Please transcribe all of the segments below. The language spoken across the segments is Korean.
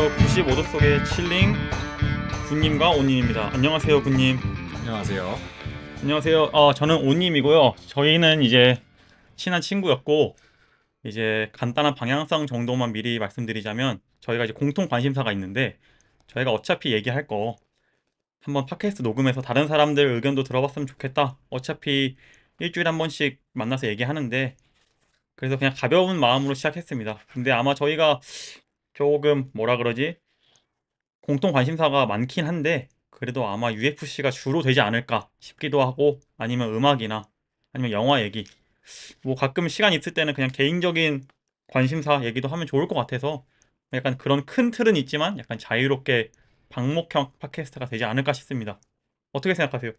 안녕하세요. 95도 속의 칠링 군님과 오님입니다. 안녕하세요, 군님. 안녕하세요. 안녕하세요. 저는 오님이고요. 저희는 이제 친한 친구였고, 이제 간단한 방향성 정도만 미리 말씀드리자면, 저희가 이제 공통 관심사가 있는데, 저희가 어차피 얘기할 거 한번 팟캐스트 녹음해서 다른 사람들 의견도 들어봤으면 좋겠다. 어차피 일주일에 한 번씩 만나서 얘기하는데, 그래서 그냥 가벼운 마음으로 시작했습니다. 근데 아마 저희가 조금 뭐라 그러지? 공통 관심사가 많긴 한데 그래도 아마 UFC가 주로 되지 않을까 싶기도 하고, 아니면 음악이나 아니면 영화 얘기, 뭐 가끔 시간 있을 때는 그냥 개인적인 관심사 얘기도 하면 좋을 것 같아서, 약간 그런 큰 틀은 있지만 약간 자유롭게 방목형 팟캐스트가 되지 않을까 싶습니다. 어떻게 생각하세요?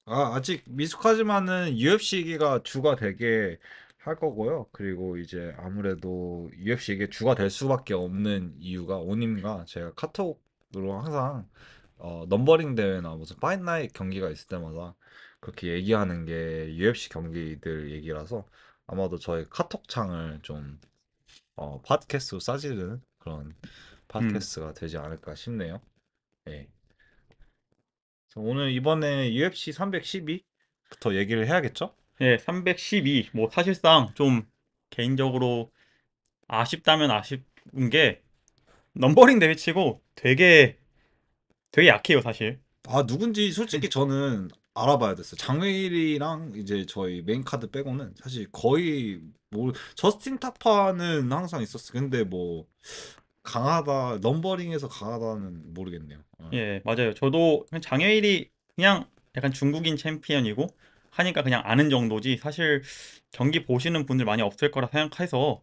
아직 미숙하지만은 UFC기가 주가 되게 할 거고요. 그리고 이제 아무래도 UFC게 주가 될 수밖에 없는 이유가 오님과 제가 카톡으로 항상 넘버링 대회나 무슨 파이트나잇 경기가 있을 때마다 그렇게 얘기하는 게 UFC 경기들 얘기라서 아마도 저희 카톡창을 좀 팟캐스트로 싸지르는 그런 음, 팟캐스트가 되지 않을까 싶네요. 예. 그래서 오늘 이번에 UFC 312부터 얘기를 해야겠죠? 예, 312. 뭐 사실상 좀 개인적으로 아쉽다면 아쉬운 게, 넘버링 대회치고 되게 약해요, 사실. 누군지 솔직히 저는 알아봐야 됐어요. 장웨일이랑 이제 저희 메인 카드 빼고는 사실 거의 뭐 저스틴 타파는 항상 있었어. 근데 뭐 강하다, 넘버링에서 강하다는 모르겠네요. 예, 맞아요. 저도 그냥 장애일이 그냥 약간 중국인 챔피언이고 하니까 그냥 아는 정도지, 사실 경기 보시는 분들 많이 없을 거라 생각해서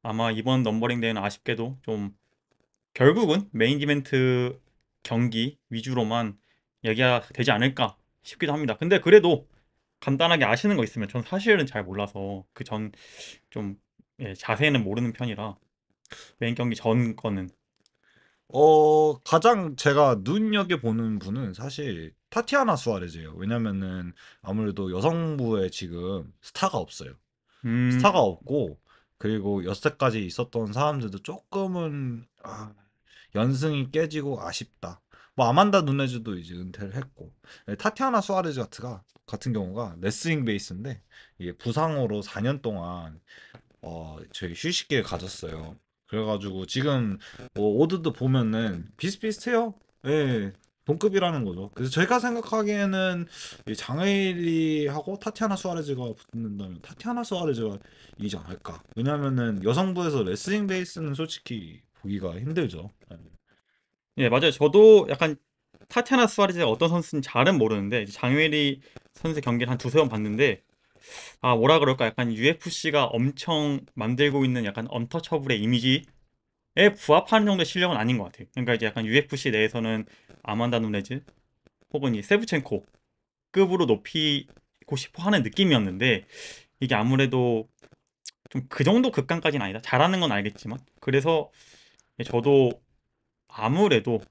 아마 이번 넘버링 대회는 아쉽게도 좀 결국은 메인 이벤트 경기 위주로만 얘기가 되지 않을까 싶기도 합니다. 근데 그래도 간단하게 아시는 거 있으면, 전 사실은 잘 몰라서 그 전 좀, 예, 자세히는 모르는 편이라 메인 경기 전 거는. 가장 제가 눈여겨보는 분은 사실 타티아나 수아레즈예요. 왜냐면은 아무래도 여성부에 지금 스타가 없어요. 스타가 음, 없고 그리고 여태까지 있었던 사람들도 조금은 연승이 깨지고 아쉽다. 뭐 아만다 누네즈도 이제 은퇴를 했고 타티아나 수아레즈 같은 경우가 레슬링 베이스인데 이게 부상으로 4년 동안 저희 휴식기를 가졌어요. 그래가지고 지금 뭐 오드도 보면은 비슷비슷해요. 예, 동급이라는 거죠. 그래서 제가 생각하기에는 이 장웨일리하고 타티아나 수아레즈가 붙는다면 타티아나 수아레즈가 이기지 않을까. 왜냐면은 여성부에서 레슬링 베이스는 솔직히 보기가 힘들죠. 예. 예, 맞아요. 저도 약간 타티아나 수아레즈가 어떤 선수인지 잘은 모르는데, 이제 장유일이 선수 경기를 한 두세 번 봤는데, 뭐라 그럴까, 약간 UFC가 엄청 만들고 있는 약간 언터처블의 이미지에 부합하는 정도의 실력은 아닌 것 같아요. 그러니까 이제 약간 UFC 내에서는 아만다 누네즈 혹은 이 세브첸코 급으로 높이고 싶어 하는 느낌이었는데, 이게 아무래도 좀 그 정도 극강까지는 아니다. 잘하는 건 알겠지만. 그래서 저도 아무래도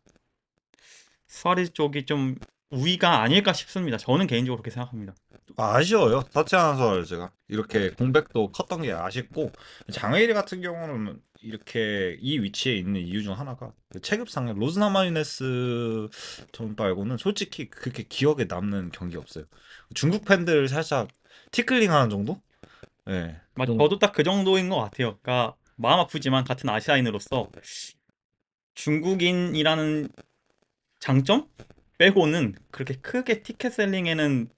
수아레즈 쪽이 좀 우위가 아닐까 싶습니다. 저는 개인적으로 그렇게 생각합니다. 아쉬워요. 타티아나 수아레즈가 이렇게 공백도 컸던 게 아쉽고 장웨일 같은 경우는 이렇게 이 위치에 있는 이유 중 하나가 그 체급상의 로즈나마유네스 전 말고는 솔직히 그렇게 기억에 남는 경기 없어요. 중국 팬들 살짝 티클링하는 정도? 예, 그 맞아, 정도. 저도 딱 그 정도인 것 같아요. 그러니까 마음 아프지만 같은 아시아인으로서 중국인이라는 장점 빼고는 그렇게 크게 티켓 셀링에는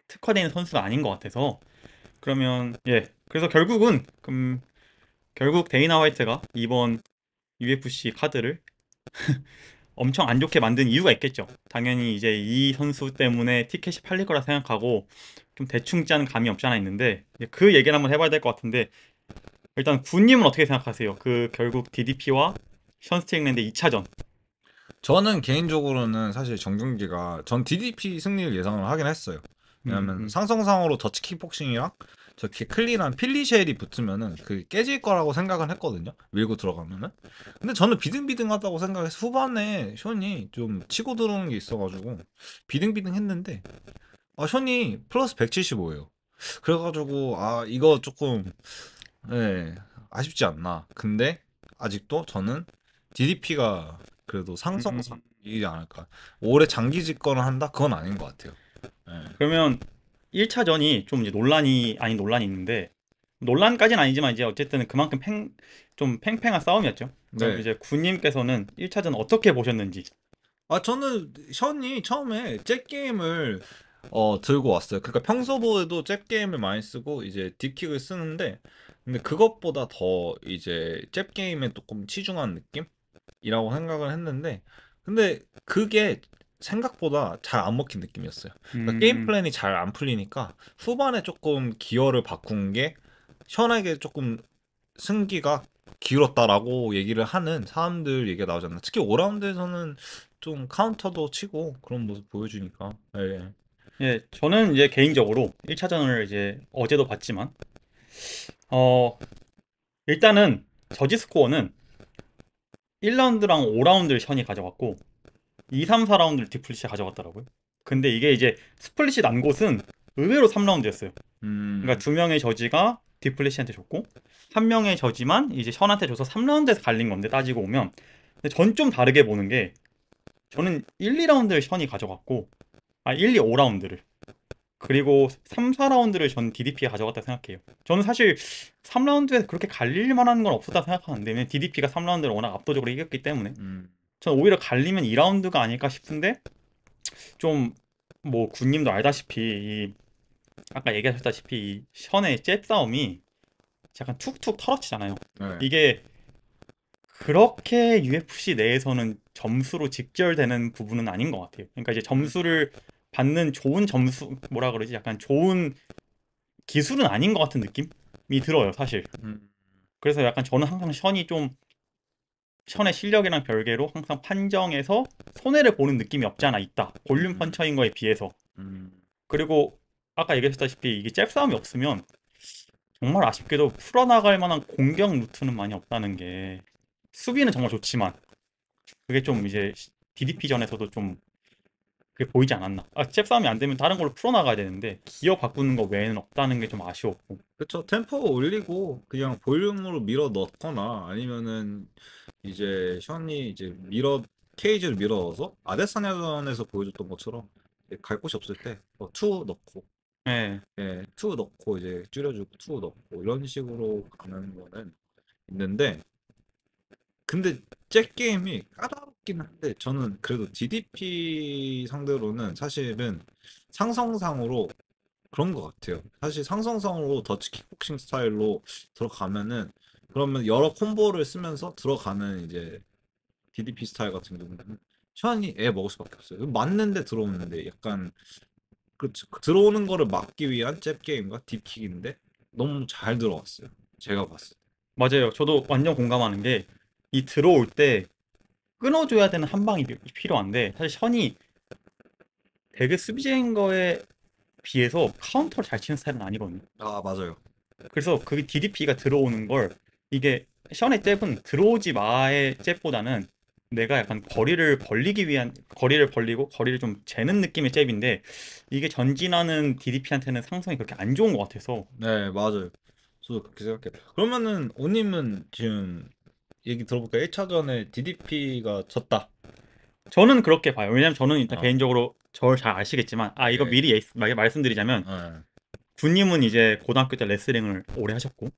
특화되는 선수가 아닌 것 같아서. 그러면 예, 그래서 결국 데이나 화이트가 이번 UFC 카드를 엄청 안 좋게 만든 이유가 있겠죠. 당연히 이제 이 선수 때문에 티켓이 팔릴 거라 생각하고 좀 대충 짠 감이 없지 않아 있는데, 이제 그 얘기를 한번 해봐야 될 것 같은데, 일단 군님은 어떻게 생각하세요? 그 결국 DDP와 션 스틱랜드 2차전. 저는 개인적으로는 사실 정경기가 전 DDP 승리를 예상을 하긴 했어요. 음, 왜냐면 음. 상성상으로 더치 킥복싱이랑 저렇게 클린한 필리쉘이 붙으면은 그 깨질 거라고 생각은 했거든요. 밀고 들어가면은. 근데 저는 비등비등하다고 생각해서 후반에 션이 좀 치고 들어오는 게 있어가지고 비등비등했는데 션이 플러스 175예요. 그래가지고 이거 조금 네, 아쉽지 않나. 근데 아직도 저는 DDP가 그래도 음, 상성이지 않을까. 오래 장기 집권을 한다? 그건 아닌 것 같아요. 예. 그러면 1차전이 좀 이제 논란이 아닌 논란이 있는데 논란까지는 아니지만 이제 어쨌든 그만큼 좀 팽팽한 싸움이었죠. 그럼 네. 이제 군님께서는 1차전 어떻게 보셨는지. 저는 션이 처음에 잽 게임을 들고 왔어요. 그러니까 평소보다도 잽 게임을 많이 쓰고 이제 딥킥을 쓰는데, 근데 그것보다 더 이제 잽 게임에 조금 치중한 느낌이라고 생각을 했는데, 근데 그게 생각보다 잘 안 먹힌 느낌이었어요. 그러니까 게임 음, 플랜이 잘 안 풀리니까 후반에 조금 기어를 바꾼 게 션에게 조금 승기가 길었다라고 얘기를 하는 사람들 얘기가 나오지 않나. 특히 5라운드에서는 좀 카운터도 치고 그런 모습 보여주니까. 예. 예, 저는 이제 개인적으로 1차전을 이제 어제도 봤지만 어, 일단은 저지 스코어는 1라운드랑 5라운드를 션이 가져갔고 2, 3, 4라운드를 디플릿이 가져갔더라고요. 근데 이게 이제 스플릿이 난 곳은 의외로 3라운드였어요. 그러니까 음, 두 명의 저지가 디플래시한테 줬고 한 명의 저지만 이제 션한테 줘서 3라운드에서 갈린 건데 따지고 오면 근데 전 좀 다르게 보는 게 저는 1, 2라운드를 션이 가져갔고 1, 2, 5라운드를 그리고 3, 4라운드를 전 DDP가 가져갔다 생각해요. 저는 사실 3라운드에서 그렇게 갈릴 만한 건 없었다 생각하는데 왜냐면 DDP가 3라운드를 워낙 압도적으로 이겼기 때문에 음, 저는 오히려 갈리면 2라운드가 아닐까 싶은데 좀 뭐 군님도 알다시피 아까 얘기하셨다시피 이 션의 잽 싸움이 약간 툭툭 털어치잖아요. 네. 이게 그렇게 UFC 내에서는 점수로 직결되는 부분은 아닌 것 같아요. 그러니까 이제 음, 점수를 받는 좋은 점수, 뭐라 그러지? 약간 좋은 기술은 아닌 것 같은 느낌이 들어요, 사실. 음, 그래서 약간 저는 항상 션의 실력이랑 별개로 항상 판정에서 손해를 보는 느낌이 없지 않아 있다. 볼륨 음, 펀처인 거에 비해서. 음, 그리고 아까 얘기하셨다시피 이게 잽 싸움이 없으면 정말 아쉽게도 풀어나갈 만한 공격 루트는 많이 없다는 게 수비는 정말 좋지만 그게 좀 이제 DDP전에서도 좀 그게 보이지 않았나. 잽 싸움이 안 되면 다른 걸로 풀어나가야 되는데 기어 바꾸는 거 외에는 없다는 게 좀 아쉬웠고. 그쵸. 템포 올리고 그냥 볼륨으로 밀어 넣거나 아니면은 이제 션이 이제 케이지를 밀어 넣어서 아데사냐전에서 보여줬던 것처럼 갈 곳이 없을 때 투 넣고, 예, 투 넣고 이제 줄여주고 투 넣고 이런 식으로 가는 거는 있는데, 근데 잭 게임이 까다롭긴 한데 저는 그래도 DDP 상대로는 사실은 상성상으로 그런 것 같아요. 사실 상성상으로 더치 킥복싱 스타일로 들어가면은, 그러면 여러 콤보를 쓰면서 들어가는 이제 DDP 스타일 같은 경우는 시원히 애 먹을 수밖에 없어요. 맞는데 들어오는데 약간 그 들어오는 거를 막기 위한 잽 게임과 딥킥인데 너무 잘 들어왔어요. 제가 봤을 때. 맞아요. 저도 완전 공감하는 게 이 들어올 때 끊어줘야 되는 한 방이 필요한데 사실 션이 되게 수비적인 거에 비해서 카운터를 잘 치는 스타일은 아니거든요. 아, 맞아요. 그래서 그 DDP가 들어오는 걸 이게 션의 잽은 들어오지 마의 잽보다는 내가 약간 거리를 벌리기 위한 거리를 벌리고 거리를 좀 재는 느낌의 잽인데 이게 전진하는 DDP한테는 상성이 그렇게 안 좋은 것 같아서 네, 맞아요. 저도 그렇게 생각해요. 그러면은 오님은 지금 얘기 들어볼까요? 1차전에 DDP가 졌다. 저는 그렇게 봐요. 왜냐면 저는 일단 어, 개인적으로 저를 잘 아시겠지만 이거 네. 미리 말씀드리자면 어, 군님은 이제 고등학교 때 레슬링을 오래 하셨고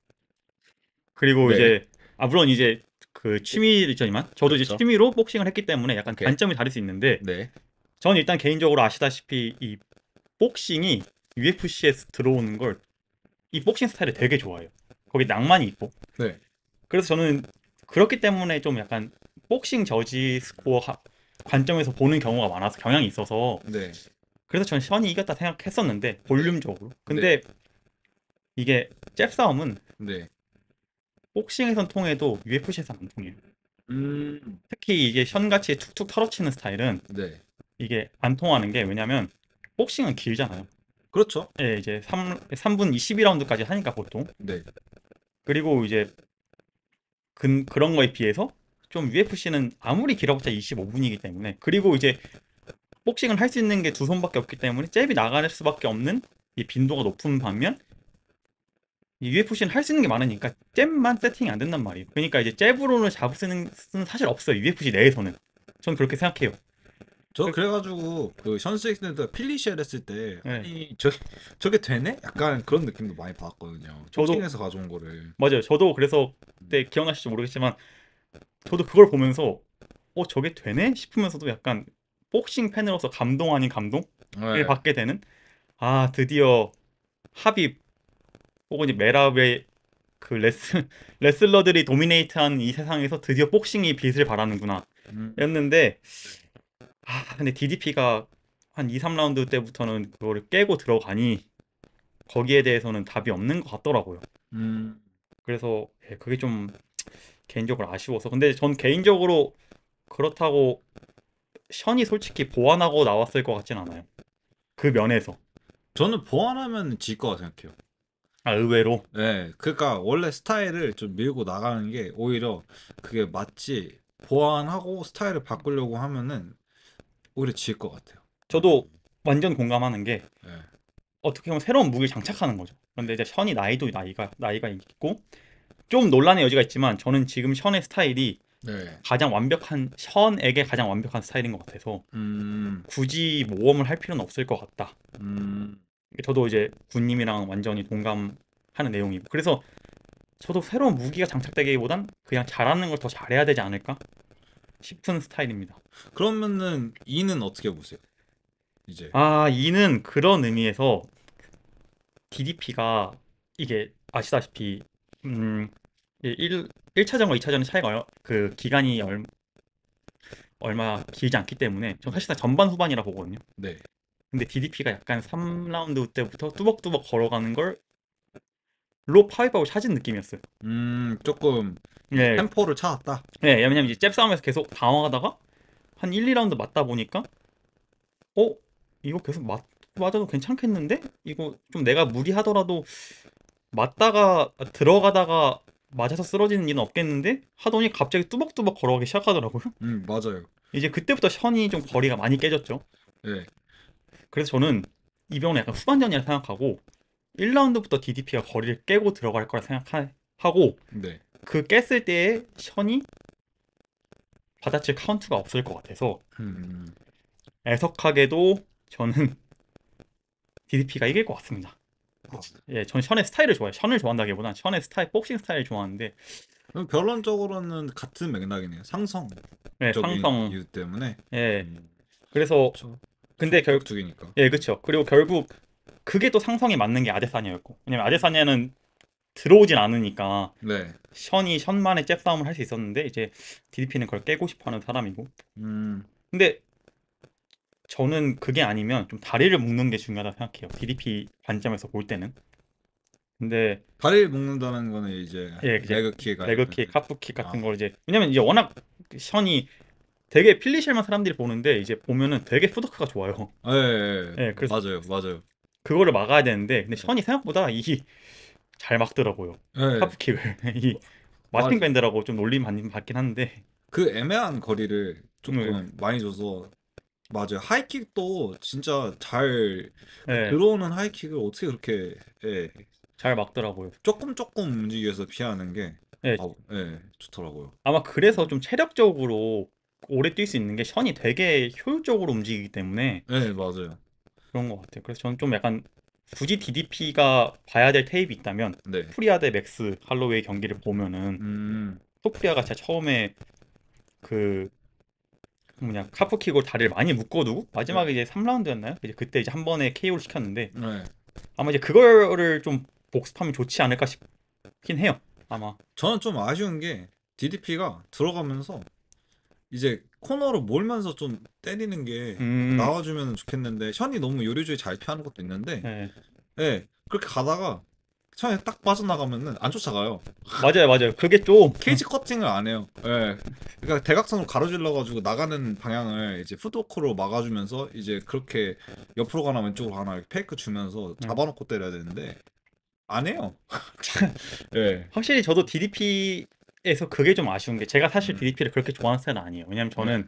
그리고 네. 이제 물론 이제 그 취미이지만 저도 이제 그렇죠. 취미로 복싱을 했기 때문에 약간 오케이. 관점이 다를 수 있는데 네. 저는 일단 개인적으로 아시다시피 이 복싱이 UFC에 들어오는 걸 이 복싱 스타일을 되게 좋아해요. 거기 낭만이 있고. 네. 그래서 저는 그렇기 때문에 좀 약간 복싱 저지 스코어 관점에서 보는 경우가 많아서 경향이 있어서 네. 그래서 저는 션이 이겼다 생각했었는데 네. 볼륨적으로. 네. 근데 이게 잽 싸움은 네. 복싱에선 통해도 UFC에선 안 통해요. 음. 특히 이게 션같이 툭툭 털어치는 스타일은 네. 이게 안 통하는 게 왜냐면 복싱은 길잖아요. 그렇죠. 예, 이제 3분 22라운드까지 하니까 보통. 네. 그리고 이제 그런 거에 비해서 좀 UFC는 아무리 길어봤자 25분이기 때문에 그리고 이제 복싱을 할 수 있는 게 두 손밖에 없기 때문에 잽이 나갈 수밖에 없는 이 빈도가 높은 반면 이 UFC는 할 수 있는 게 많으니까 잽만 세팅이 안 된단 말이에요. 그러니까 이제 잽으로는 잡을 수는 사실 없어요. UFC 내에서는. 전 그렇게 생각해요. 저 그- 그래가지고 그 션스틱스드 필리시엘 했을 때 예. 아니 저게 되네? 약간 그런 느낌도 많이 받았거든요. 저도 복싱에서 가져온 거를. 맞아요. 저도 그래서 그때 기억나실지 모르겠지만 저도 그걸 보면서 저게 되네 싶으면서도 약간 복싱 팬으로서 감동 아닌 감동을 네. 받게 되는 드디어 합입 혹은 이제 메랍의 그 레슬러들이 도미네이트한 이 세상에서 드디어 복싱이 빛을 발하는구나 음, 였는데 근데 DDP가 한 2, 3라운드 때부터는 그거를 깨고 들어가니 거기에 대해서는 답이 없는 것 같더라고요. 음. 그래서 그게 좀 개인적으로 아쉬워서 근데 전 개인적으로 그렇다고 션이 솔직히 보완하고 나왔을 것 같진 않아요. 그 면에서. 저는 보완하면 질 거라 생각해요. 의외로. 네, 그러니까 원래 스타일을 좀 밀고 나가는 게 오히려 그게 맞지 보완하고 스타일을 바꾸려고 하면은 오히려 질 것 같아요. 저도 완전 공감하는 게 네, 어떻게 보면 새로운 무기를 장착하는 거죠. 그런데 이제 션이 나이가 있고 좀 논란의 여지가 있지만 저는 지금 션의 스타일이 네, 션에게 가장 완벽한 스타일인 것 같아서 음, 굳이 모험을 할 필요는 없을 것 같다. 음, 저도 이제 군님이랑 완전히 동감하는 내용이고 그래서 저도 새로운 무기가 장착되기보단 그냥 잘하는 걸 더 잘해야 되지 않을까 싶은 스타일입니다. 그러면은 이는 어떻게 보세요? 이제, 이는 그런 의미에서 DDP가 이게 아시다시피 음 1차전과 2차전의 차이가 그 기간이 얼마 길지 않기 때문에 전 네, 사실상 전반 후반이라 보거든요. 네, 근데 DDP가 약간 3라운드 때부터 뚜벅뚜벅 걸어가는 걸로 파이브아웃 찾은 느낌이었어요. 조금 이제 예, 템포를 찾았다. 예, 왜냐면 이제 잽 싸움에서 계속 당황하다가 한 1, 2라운드 맞다 보니까 어? 이거 계속 맞아도 괜찮겠는데? 이거 좀 내가 무리하더라도 맞다가 들어가다가 맞아서 쓰러지는 일은 없겠는데? 하더니 갑자기 뚜벅뚜벅 걸어가기 시작하더라고요. 맞아요. 이제 그때부터 션이 좀 거리가 많이 깨졌죠. 네, 그래서 저는 이 병은 약간 후반전이라 생각하고 1라운드부터 DDP가 거리를 깨고 들어갈 거라 생각하고 네, 그 깼을 때의 션이 받아칠 카운트가 없을 것 같아서 음, 애석하게도 저는 DDP가 이길 것 같습니다. 아, 예, 저는 션의 스타일을 좋아해요. 션을 좋아한다기보단 션의 스타일, 복싱 스타일을 좋아하는데 그럼 결론적으로는 같은 맥락이네요. 상성적인 예, 상성 이유 때문에. 예, 음, 그래서 저 근데 격투기니까. 예, 그쵸. 그리고 결국 그게 또 상성이 맞는 게 아데사냐였고 왜냐면 아데사냐는 들어오진 않으니까 네. 션이 션만의 잽 싸움을 할 수 있었는데 이제 DDP는 그걸 깨고 싶어하는 사람이고 음, 근데 저는 그게 아니면 좀 다리를 묶는 게 중요하다 생각해요. DDP 관점에서 볼 때는. 근데 다리를 묶는다는 거는 이제 이제 레그킥 아니면 레그킥, 카프킥 같은 아, 걸 이제 왜냐면 이제 워낙 션이 되게 필리실만 사람들이 보는데 이제 보면은 되게 푸드크가 좋아요. 예, 예, 예. 예, 그래서 맞아요, 맞아요. 그거를 막아야 되는데 근데 네. 션이 생각보다 이 잘 막더라고요. 예, 카프킥을 이 마틴 맞아. 밴드라고 좀 놀림 받긴 하는데 그 애매한 거리를 음, 조금 많이 줘서 맞아요. 하이킥도 진짜 잘 예, 들어오는 하이킥을 어떻게 그렇게 예, 잘 막더라고요. 조금 움직여서 피하는 게 예, 좋더라고요. 아마 그래서 좀 체력적으로 오래 뛸 수 있는 게 션이 되게 효율적으로 움직이기 때문에 예, 맞아요. 그런 것 같아요. 그래서 저는 좀 약간 굳이 DDP가 봐야 될 테이프 있다면 네. 토프리아 대 맥스 할로웨이 경기를 보면은 음, 토프리아가 진짜 처음에 그 뭐냐 카프킥으로 다리를 많이 묶어두고 네. 마지막에 이제 3라운드였나요? 이제 그때 이제 한 번에 KO를 시켰는데 네. 아마 이제 그거를 좀 복습하면 좋지 않을까 싶긴 해요. 아마. 저는 좀 아쉬운 게 DDP가 들어가면서 이제 코너로 몰면서 좀 때리는 게 음, 나와주면 좋겠는데 션이 너무 요리조리 잘 피하는 것도 있는데 네. 예 그렇게 가다가 션이 딱 빠져나가면은 안 쫓아가요. 맞아요, 맞아요. 그게 좀 케이지 커팅을 안 해요. 예 그러니까 대각선으로 가로질러 가지고 나가는 방향을 이제 푸드워크로 막아주면서 이제 그렇게 옆으로 가나 왼쪽으로 가나 이렇게 페이크 주면서 잡아놓고 때려야 되는데 안 해요. 예. 확실히 저도 DDP에서 그게 좀 아쉬운 게 제가 사실 음, DDP를 그렇게 좋아하는 스타일은 아니에요. 왜냐면 네. 저는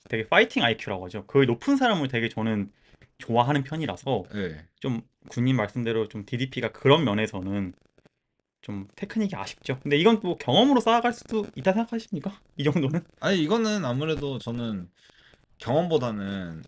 되게 파이팅 IQ라고 하죠. 그 높은 사람을 되게 저는 좋아하는 편이라서 예. 좀 군님 말씀대로 좀 DDP가 그런 면에서는 좀 테크닉이 아쉽죠. 근데 이건 또 경험으로 쌓아갈 수도 있다 생각하십니까? 이 정도는? 아니 이거는 아무래도 저는 경험보다는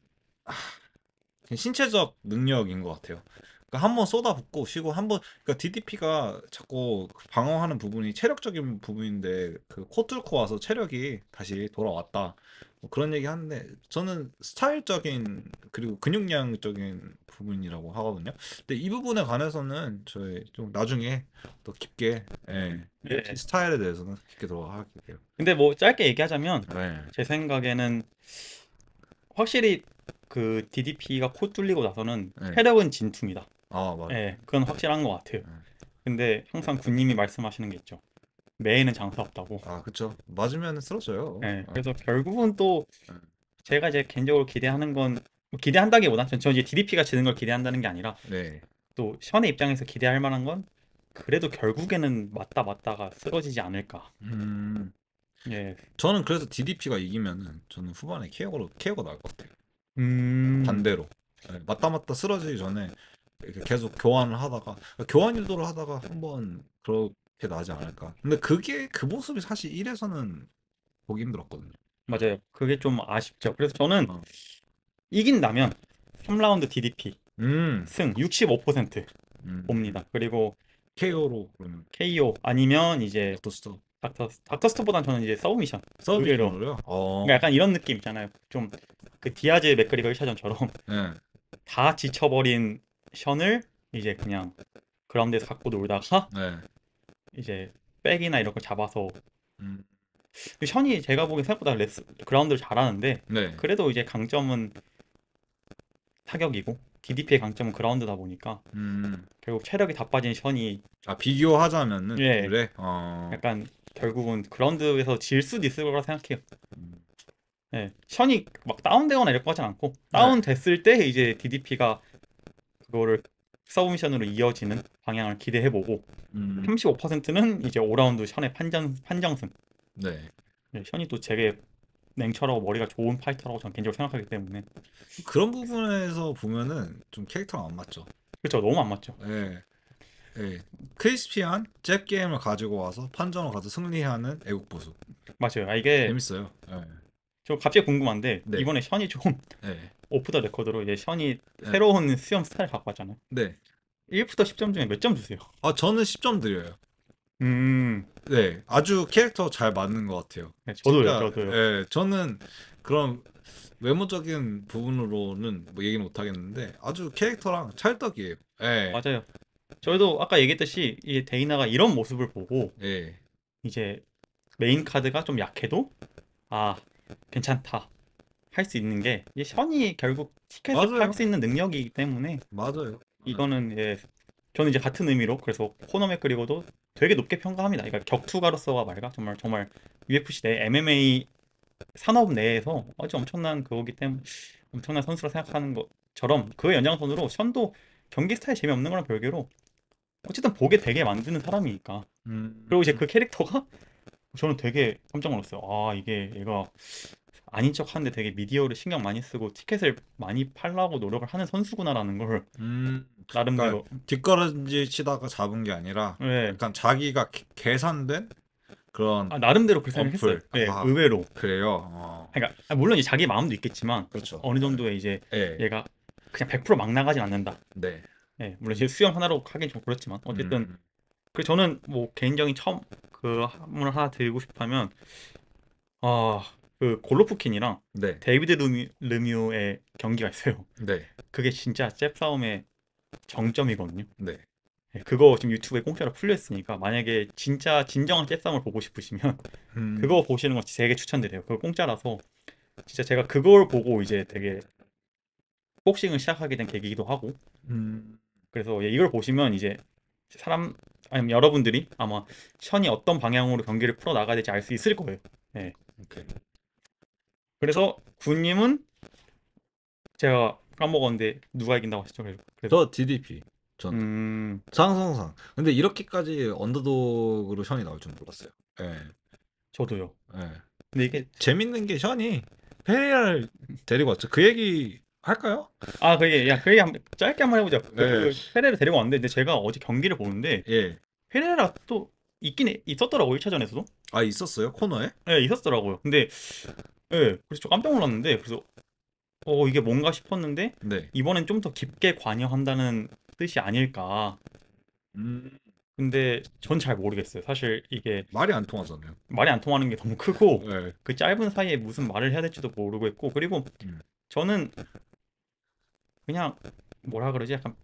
그냥 신체적 능력인 것 같아요. 그러니까 한번 쏟아붓고 쉬고 한번 그러니까 DDP가 자꾸 그 방어하는 부분이 체력적인 부분인데 그 코 뚫고 와서 체력이 다시 돌아왔다. 뭐 그런 얘기 하는데 저는 스타일적인 그리고 근육량적인 부분이라고 하거든요. 근데 이 부분에 관해서는 저희 좀 나중에 더 깊게 네. 스타일에 대해서는 깊게 들어갈게요. 근데 뭐 짧게 얘기하자면 네. 제 생각에는 확실히 그 DDP가 코 뚫리고 나서는 네. 체력은 진퉁이다. 아 맞아. 예, 그건 확실한 것 같아요. 네. 근데 항상 군님이 말씀하시는 게 있죠. 매에는 장사 없다고. 아 그쵸. 맞으면 쓰러져요. 예, 그래서 결국은 또 네. 제가 이제 개인적으로 기대하는 건뭐 기대한다기보다 저 이제 DDP가 지는 걸 기대한다는 게 아니라 네. 또 션의 입장에서 기대할 만한 건 그래도 결국에는 맞다가 쓰러지지 않을까. 음, 예. 저는 그래서 DDP가 이기면은 저는 후반에 케어가 나을 것 같아요. 음, 반대로. 네, 맞다 쓰러지기 전에 이렇게 계속 교환을 하다가 교환 유도를 하다가 한번 그렇게 나지 않을까. 근데 그게 그 모습이 사실 1에서는 보기 힘들었거든요. 맞아요. 그게 좀 아쉽죠. 그래서 저는 어. 이긴다면 3라운드 DDP 음, 승 65% 음. 봅니다. 그리고 KO로 그러면 KO 아니면 이제 닥터스터 닥터 스토보단 저는 이제 서브미션 의외로 서비스로요? 그러니까 약간 이런 느낌 있잖아요. 좀 그 디아즈 맥그리거 1차전처럼 네, 다 지쳐버린 션을 이제 그냥 그라운드에서 갖고 놀다가 네, 이제 백이나 이런 걸 잡아서 음, 그 션이 제가 보기엔 생각보다 그라운드를 잘하는데 네, 그래도 이제 강점은 타격이고 DDP의 강점은 그라운드다 보니까 음. 결국 체력이 다 빠진 션이 아 비교하자면은 예 둘에 약간 결국은 그라운드에서 질 수도 있을 거라 생각해요. 음. 예, 션이 막 다운되거나 이럴 것 같진 않고 네, 다운됐을 때 이제 DDP가 그거를 서브미션으로 이어지는 방향을 기대해보고 음, 35%는 이제 5라운드 션의 판정승. 네. 예, 션이 또 되게 냉철하고 머리가 좋은 파이터라고 저는 개인적으로 생각하기 때문에 그런 부분에서 보면은 좀 캐릭터가 안 맞죠. 그렇죠. 너무 안 맞죠. 예, 예. 크리스피한 잽 게임을 가지고 와서 판정을 가서 승리하는 애국 보수. 맞아요. 아, 이게 재밌어요. 예. 저 갑자기 궁금한데 네, 이번에 션이 좀 네, 오프 더 레코드로 이제 션이 네, 새로운 수영 스타일 갖고 왔잖아요. 네. 1부터 10점 중에 몇 점 주세요? 아, 저는 10점 드려요. 음, 네, 아주 캐릭터 잘 맞는 것 같아요. 네, 저도요, 진짜, 저도요. 예, 저는 그런 외모적인 부분으로는 뭐 얘기는 못 하겠는데 아주 캐릭터랑 찰떡이에요. 예, 맞아요. 저희도 아까 얘기했듯이 이 데이나가 이런 모습을 보고 예, 이제 메인 카드가 좀 약해도 아 괜찮다 할 수 있는 게 이 션이 결국 티켓을 팔 맞아요, 수 있는 능력이기 때문에 맞아요. 이거는 저는 이제 같은 의미로 그래서 코너맥 그리고도 되게 높게 평가합니다. 그러니까 격투가로서가 말가 정말 UFC 내 MMA 산업 내에서 아주 엄청난 그거기 때문에 엄청난 선수라 생각하는 것처럼 그 연장선으로 션도 경기 스타일 재미없는 거랑 별개로 어쨌든 보게 되게 만드는 사람이니까 음, 그리고 이제 그 캐릭터가 저는 되게 깜짝 놀랐어요. 아 이게 얘가 아닌 척 하는데 되게 미디어를 신경 많이 쓰고 티켓을 많이 팔라고 노력을 하는 선수구나라는 걸 음, 그러니까 나름대로 뒷걸음질 치다가 잡은 게 아니라 예, 약간 자기가 계산된 그런 나름대로 그 생각을 했어요. 어플. 예, 아, 의외로. 그래요. 그러니까 물론 이제 자기 마음도 있겠지만 그렇죠. 어느 정도의 이제 예, 얘가 그냥 100%막 나가진 않는다. 네. 예, 물론 이제 수영 하나로 하긴 좀 그렇지만 어쨌든 음, 그 저는 뭐 개인적인 처음 그 한문을 하나 드리고 싶다면 그 골로프킨이랑 네, 데이비드 르뮤의 경기가 있어요. 네, 그게 진짜 잽 싸움의 정점이거든요. 네. 예, 그거 지금 유튜브에 공짜로 풀려 있으니까 만약에 진짜 진정한 잽 싸움을 보고 싶으시면 음, 그거 보시는 거 되게 추천드려요. 그거 공짜라서 진짜 제가 그걸 보고 이제 되게 복싱을 시작하게 된 계기이기도 하고 음, 그래서 이걸 보시면 이제 사람 아니면 여러분들이 아마 션이 어떤 방향으로 경기를 풀어 나가야 될지 알 수 있을 거예요. 예. 오케이. 저, 그래서 군님은 제가 까먹었는데 누가 이긴다고 하셨죠? 그래서 저 DDP. 저는. 음 상성상. 근데 이렇게까지 언더독으로 션이 나올 줄 몰랐어요. 예, 저도요. 예. 근데 이게 재밌는 게 션이 페레이라를 데리고 왔죠. 그 얘기 할까요? 그게 야 그 얘기 짧게 한번 해보자. 예, 페레를 데리고 왔는데 근데 제가 어제 경기를 보는데 예. 페레라 또 있긴 있었더라고 1차전에서도. 아, 있었어요? 코너에? 예, 있었더라고요. 근데 예, 그래서 저 깜짝 놀랐는데 그래서 이게 뭔가 싶었는데 네. 이번엔 좀 더 깊게 관여한다는 뜻이 아닐까. 음, 근데 전 잘 모르겠어요. 사실 이게 말이 안 통하잖아요. 말이 안 통하는 게 너무 크고 네. 그 짧은 사이에 무슨 말을 해야 될지도 모르고 있고 그리고 음, 저는 그냥 뭐라 그러지? 약간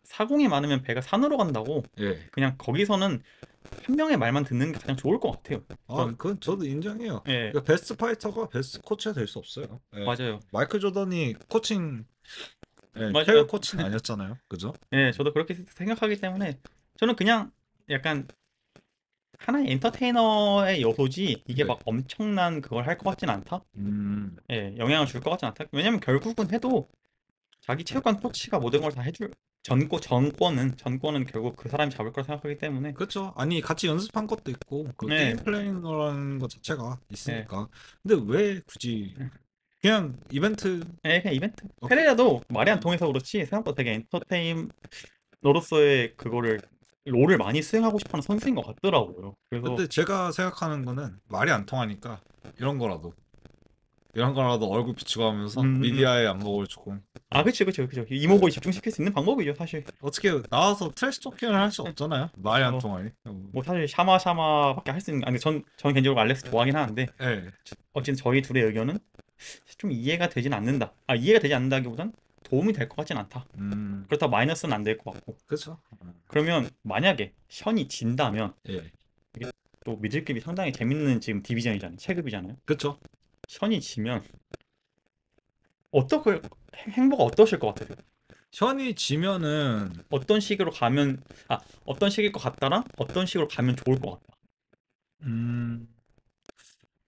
사공이 많으면 배가 산으로 간다고 예. 그냥 거기서는 한 명의 말만 듣는 게 가장 좋을 것 같아요. 아, 전 그건 저도 인정해요. 예, 그러니까 베스트 파이터가 베스트 코치가 될 수 없어요. 예. 맞아요. 마이클 조던이 코칭, 예, 캐리어 맞아요. 코치는 아니었잖아요. 그죠? 예, 저도 그렇게 생각하기 때문에 저는 그냥 약간 하나의 엔터테이너의 요소지 이게 네. 막 엄청난 그걸 할 것 같진 않다. 음, 예, 영향을 줄 것 같진 않다. 왜냐면 결국은 해도 자기 체육관 코치가 모든 걸 다 해줄 전권은 결국 그 사람이 잡을 거라 생각하기 때문에 그렇죠. 아니, 같이 연습한 것도 있고, 그 예, 게임 플레이라는 것 자체가 예, 있으니까. 근데 왜 굳이, 그냥 이벤트, 예, 그냥 이벤트. 오케이. 페레라도 말이 안 네. 통해서 그렇지 생각보다 되게 엔터테인너로서의 그거를 롤을 많이 수행하고 싶어하는 선수인 것 같더라고요. 그래서 근데 제가 생각하는 거는 말이 안 통하니까 이런 거라도 얼굴 비추고 하면서 음, 미디어의 안목을 조금, 아, 네. 그치, 그치, 그치. 이목을 집중시킬 수 있는 방법이죠, 사실. 어떻게 나와서 트래시 토킹을 할 수 예. 없잖아요. 말이 안 그쵸. 통하니. 뭐 사실 샤마샤마밖에 할 수 있는 아니 전 개인적으로 알렉스 좋아하긴 하는데 예. 어쨌든 저희 둘의 의견은 좀 이해가 되진 않는다. 아 이해가 되지 않는다기보단 도움이 될 것 같진 않다. 음, 그렇다고 마이너스는 안 될 것 같고. 그렇죠. 그러면 만약에 션이 진다면 예. 이게 또 미들급이 상당히 재밌는 지금 디비전이잖아요. 체급이잖아요. 그렇죠. 션이 지면 어떻게 행보가 어떠실 것 같아요? 션이 지면은 어떤 식으로 가면 어떤 식일 것 같다랑 어떤 식으로 가면 좋을 것 같다. 음,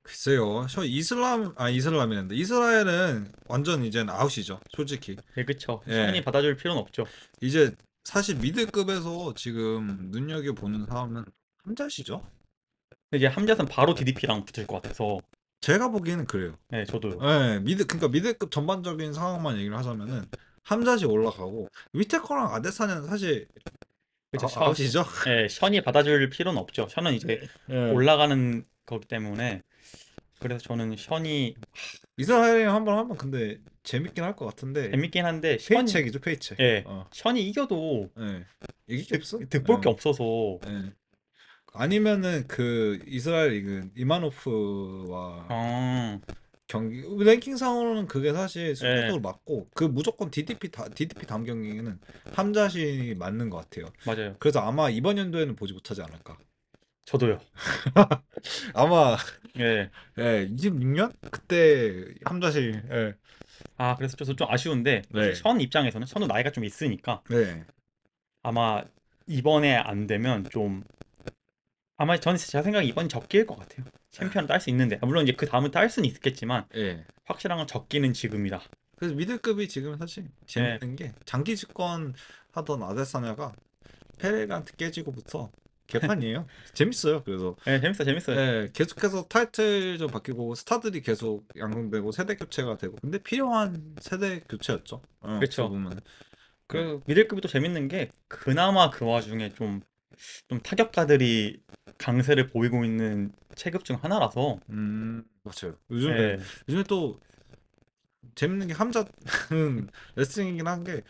글쎄요. 저 이슬람이란데 이스라엘은 완전 이제는 아웃이죠. 솔직히. 네, 그쵸. 션이 예. 받아줄 필요는 없죠. 이제 사실 미드급에서 지금 눈여겨 보는 사람은 함자시죠. 이제 함자는 바로 DDP랑 붙을 것 같아서 제가 보기에는 그래요. 네, 저도요. 예, 그러니까 미드급 전반적인 상황만 얘기를 하자면은 함자시 올라가고 밑에 거랑 아데사냐는 사실 그쵸. 아웃이죠. 예, 션이 받아줄 필요는 없죠. 션은 이제 예. 올라가는 거기 때문에 그래서 저는 션이 이스라엘이랑 한번 하면 근데 재밌긴 할 것 같은데 재밌긴 한데 페이첵이죠, 페이첵. 예, 어, 션이 이겨도 예. 이길 게 없어. 득볼 게 예, 없어서 예. 아니면은 그 이스라엘 리그 이마노프와 어, 경기 랭킹상으로는 그게 사실 예, 순서적으로 맞고 그 무조건 DDP 다음 경기는 함자신이 맞는 것 같아요. 맞아요. 그래서 아마 이번 연도에는 보지 못하지 않을까. 저도요. 아마 예. 예, 26년 그때 함자신 예. 그래서 좀 아쉬운데 사실 네. 션 입장에서는 션도 나이가 좀 있으니까 네. 아마 이번에 안 되면 좀 아마 저는 제 생각에 이번이 적기일 것 같아요. 챔피언을 딸 수 있는데 물론 이제 그 다음은 딸 수는 있겠지만 예. 확실한 건 적기는 지금이다. 그래서 미들급이 지금 사실 예, 재밌는 게 장기 집권 하던 아데사냐가 페레한테 깨지고부터 개판이에요. 재밌어요. 그래서 예, 재밌어요. 예, 계속해서 타이틀 좀 바뀌고 스타들이 계속 양성되고 세대 교체가 되고 근데 필요한 세대 교체였죠. 어떻게 그렇죠. 보면 예. 그 미들급이 또 재밌는 게 그나마 그 와중에 좀 타격가들이 강세를 보이고 있는 체급 중 하나라서 맞아요. 요즘에 예, 요즘에 또 재밌는 게 함자는 레슬링이긴 한 게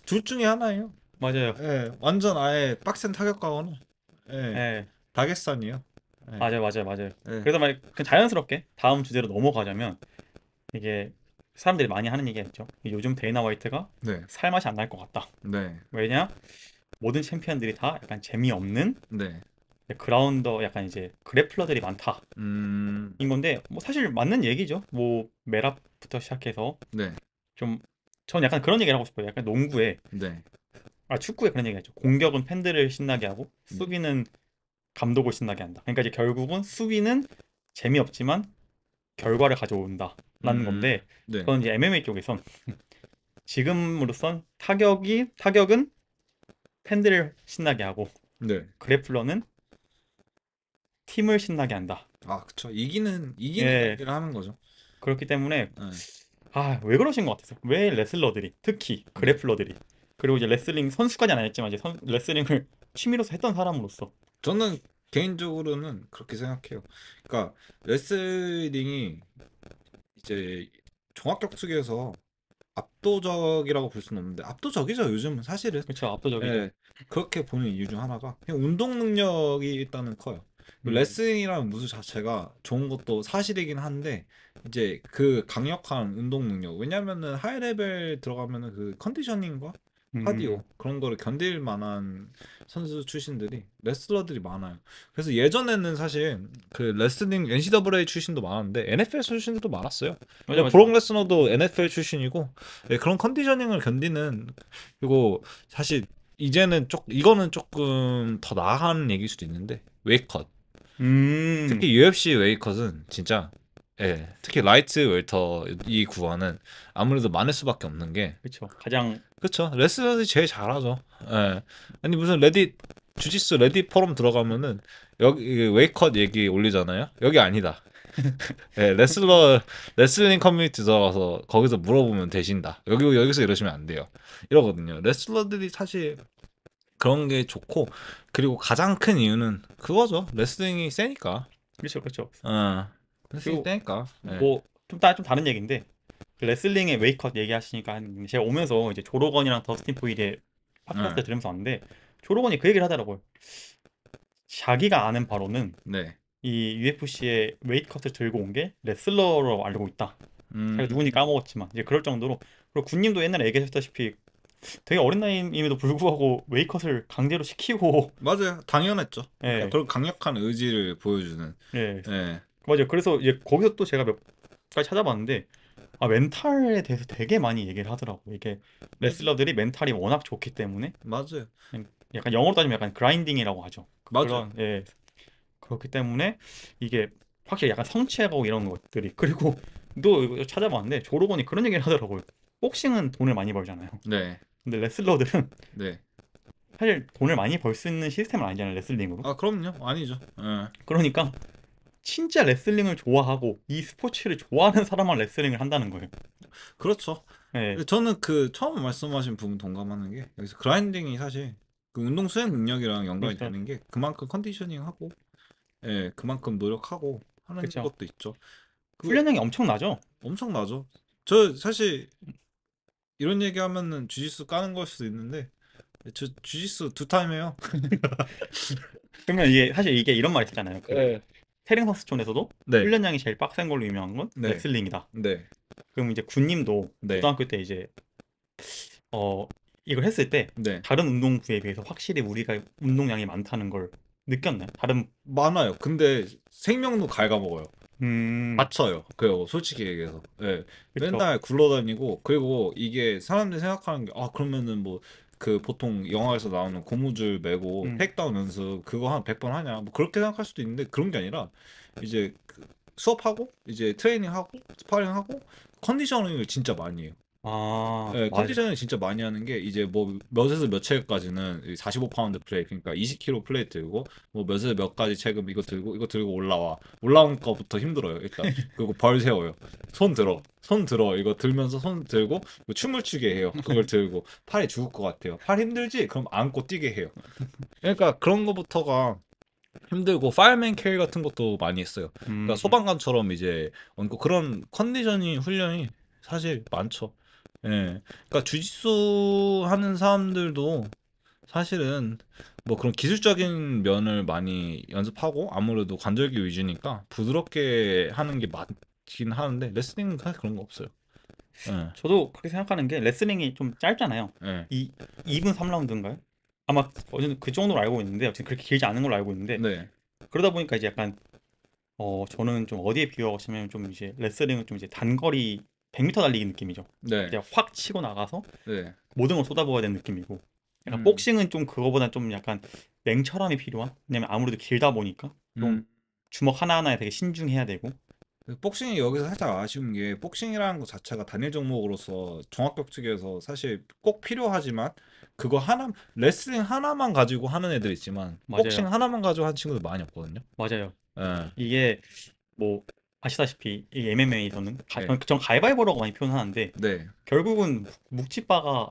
둘 중에 하나예요. 맞아요. 예, 완전 아예 빡센 타격가거나 예, 예, 다게스탄이에요. 예, 맞아요. 예, 그래서 말 그냥 자연스럽게 다음 주제로 넘어가자면 이게 사람들이 많이 하는 얘기가 있죠. 요즘 데이나 화이트가 네, 살 맛이 안 날 것 같다. 네, 왜냐? 모든 챔피언들이 다 약간 재미없는 네, 그라운더 약간 이제 그래플러들이 많다. 음, 인 건데 뭐 사실 맞는 얘기죠. 뭐 메랍부터 시작해서 네, 좀 저는 약간 그런 얘기를 하고 싶어요. 약간 농구에 네, 축구에 그런 얘기 하죠. 공격은 팬들을 신나게 하고 네, 수비는 감독을 신나게 한다. 그러니까 이제 결국은 수비는 재미없지만 결과를 가져온다라는 음, 건데 네, 저는 이제 MMA 쪽에선 지금으로선 타격은 팬들을 신나게 하고 네. 그래플러는 팀을 신나게 한다. 아, 그쵸. 이기는 예, 경기를 하는 거죠. 그렇기 때문에 네, 왜 그러신 것 같아서 왜 레슬러들이 특히 네, 그래플러들이 그리고 이제 레슬링 선수까지는 아니었지만 이제 레슬링을 취미로서 했던 사람으로서. 저는 개인적으로는 그렇게 생각해요. 그러니까 레슬링이 이제 종합격투기에서 압도적이라고 볼 수는 없는데 압도적이죠 요즘은 사실은. 그렇죠. 압도적이죠. 예, 그렇게 보는 이유 중 하나가 그냥 운동 능력이 일단은 커요. 그 음. 레슬링이라는 무술 자체가 좋은 것도 사실이긴 한데 이제 그 강력한 운동 능력, 왜냐면은 하이 레벨 들어가면은 그 컨디셔닝과 음. 카디오 그런 거를 견딜 만한 선수 출신들이 레슬러들이 많아요. 그래서 예전에는 사실 그 레슬링 NCAA 출신도 많았는데 NFL 출신들도 많았어요. 맞아, 맞아. 브록 레스너도 NFL 출신이고, 예, 그런 컨디셔닝을 견디는. 그리고 사실 이제는 이거는 조금 더 나아가는 얘기일 수도 있는데 웨이컷, 음. 특히 UFC 웨이컷은 진짜, 예, 특히 라이트 웰터 이 구간은 아무래도 많을 수밖에 없는 게, 그렇죠. 가장. 그쵸, 레슬러들이 제일 잘하죠. 예. 아니 무슨 레딧, 주짓수 레딧 포럼 들어가면은 여기 웨이컷 얘기 올리잖아요. 여기 아니다. 예, 레슬링 커뮤니티 들어가서 거기서 물어보면 되신다. 여기서 이러시면 안 돼요. 이러거든요. 레슬러들이 사실 그런 게 좋고, 그리고 가장 큰 이유는 그거죠. 레슬링이 세니까. 그렇죠, 그렇죠. 어, 레슬링이 그리고 세니까. 예. 뭐 좀 다른 얘기인데, 그 레슬링의 웨이컷 얘기하시니까 제가 오면서 이제 조로건이랑 더스틴 포일의 팟캐스트 예. 들으면서 왔는데, 조로건이 그 얘기를 하더라고요. 자기가 아는 바로는 네. 이 UFC에 웨이트컷을 들고 온 게 레슬러로 알고 있다. 자기가 누군지 음, 까먹었지만 이제 그럴 정도로. 그리고 군님도 옛날에 얘기하셨다시피 되게 어린 나이임에도 불구하고 웨이컷을 강제로 시키고. 맞아요. 당연했죠. 그러니까 예, 그런 강력한 의지를 보여주는. 예, 예. 맞아요. 그래서 이제 거기서 또 제가 몇 가지 찾아봤는데, 아, 멘탈에 대해서 되게 많이 얘기를 하더라고. 이게 맞아. 레슬러들이 멘탈이 워낙 좋기 때문에 맞아요. 약간 영어로 따지면 약간 그라인딩이라고 하죠. 맞아요. 그런, 예, 그렇기 때문에 이게 확실히 약간 성취하고 이런 것들이. 그리고 또 이거 찾아봤는데 조로건이 그런 얘기를 하더라고요. 복싱은 돈을 많이 벌잖아요. 네. 근데 레슬러들은 네. 사실 돈을 많이 벌 수 있는 시스템은 아니잖아요, 레슬링으로. 아, 그럼요. 아니죠. 예. 그러니까 진짜 레슬링을 좋아하고 이 스포츠를 좋아하는 사람만 레슬링을 한다는 거예요. 그렇죠. 네, 저는 그 처음 말씀하신 부분 동감하는 게, 여기서 그라인딩이 사실 그 운동 수행 능력이랑 연관이 그렇죠, 되는 게 그만큼 컨디셔닝하고, 예, 그만큼 노력하고 하는 그렇죠. 것도 있죠. 그 훈련량이 엄청나죠. 엄청나죠. 저 사실 이런 얘기하면은 주짓수 까는 걸 수도 있는데 저 주짓수 두 타임 해요. 그러면 이게 사실 이게 이런 말이 있잖아요. 그 네. 태릉 선수촌에서도 네. 훈련량이 제일 빡센 걸로 유명한 건 네. 레슬링이다. 네. 그럼 이제 군님도 네. 고등학교 때 이제 어 이걸 했을 때 네. 다른 운동부에 비해서 확실히 우리가 운동량이 많다는 걸 느꼈나요? 다른. 많아요. 근데 생명도 갉아먹어요. 음. 다쳐요. 그요, 솔직히 얘기해서. 예. 그쵸. 맨날 굴러다니고, 그리고 이게 사람들이 생각하는 게, 아, 그러면은 뭐, 그 보통 영화에서 나오는 고무줄 메고 음. 테이크다운 연습 그거 한 100번 하냐? 뭐 그렇게 생각할 수도 있는데 그런 게 아니라 이제 그 수업하고 이제 트레이닝하고 스파링하고 컨디셔닝을 진짜 많이 해요. 아, 예, 맞아. 컨디셔닝 진짜 많이 하는 게 이제 뭐 몇에서 몇 체까지는 45파운드 플레이, 그러니까 20kg 플레이 들고 뭐 몇에서 몇 가지 체급 이거 들고 올라온 거부터 힘들어요 일단. 그리고 벌 세워요. 손 들어 이거 들면서 손 들고 뭐 춤을 추게 해요. 그걸 들고 팔이 죽을 것 같아요. 팔 힘들지? 그럼 안고 뛰게 해요. 그러니까 그런 거부터가 힘들고, 파이어맨 캐리 같은 것도 많이 했어요. 그러니까 음. 소방관처럼 이제 얹고 그런 컨디셔닝 훈련이 사실 많죠. 예. 그러니까 주짓수 하는 사람들도 사실은 뭐 그런 기술적인 면을 많이 연습하고 아무래도 관절기 위주니까 부드럽게 하는 게 맞긴 하는데 레슬링은 사실 그런 거 없어요. 예. 저도 그렇게 생각하는 게 레슬링이 좀 짧잖아요. 예. 이 2분 3라운드인가요? 아마 어느 그 정도로 알고 있는데 어쨌든 그렇게 길지 않은 걸로 알고 있는데, 네. 그러다 보니까 이제 약간 저는 좀 어디에 비유하고 싶냐면 좀 이제 레슬링은 좀 이제 단거리 100m 달리기 느낌이죠. 네. 그냥 확 치고 나가서 네. 모든 걸 쏟아부어야 되는 느낌이고, 약간 음. 복싱은 좀 그거보다 좀 약간 냉철함이 필요한. 왜냐면 아무래도 길다 보니까 좀 음. 주먹 하나하나에 되게 신중해야 되고. 복싱이 여기서 살짝 아쉬운 게, 복싱이라는 것 자체가 단일 종목으로서 종합격투기에서 사실 꼭 필요하지만 그거 하나, 레슬링 하나만 가지고 하는 애들 있지만 복싱 맞아요, 하나만 가지고 하는 친구들 많이 없거든요. 맞아요. 예. 이게 뭐 아시다시피 이 MMA에서는 예. 전 가위바위보라고 많이 표현하는데 네. 결국은 묵찌빠가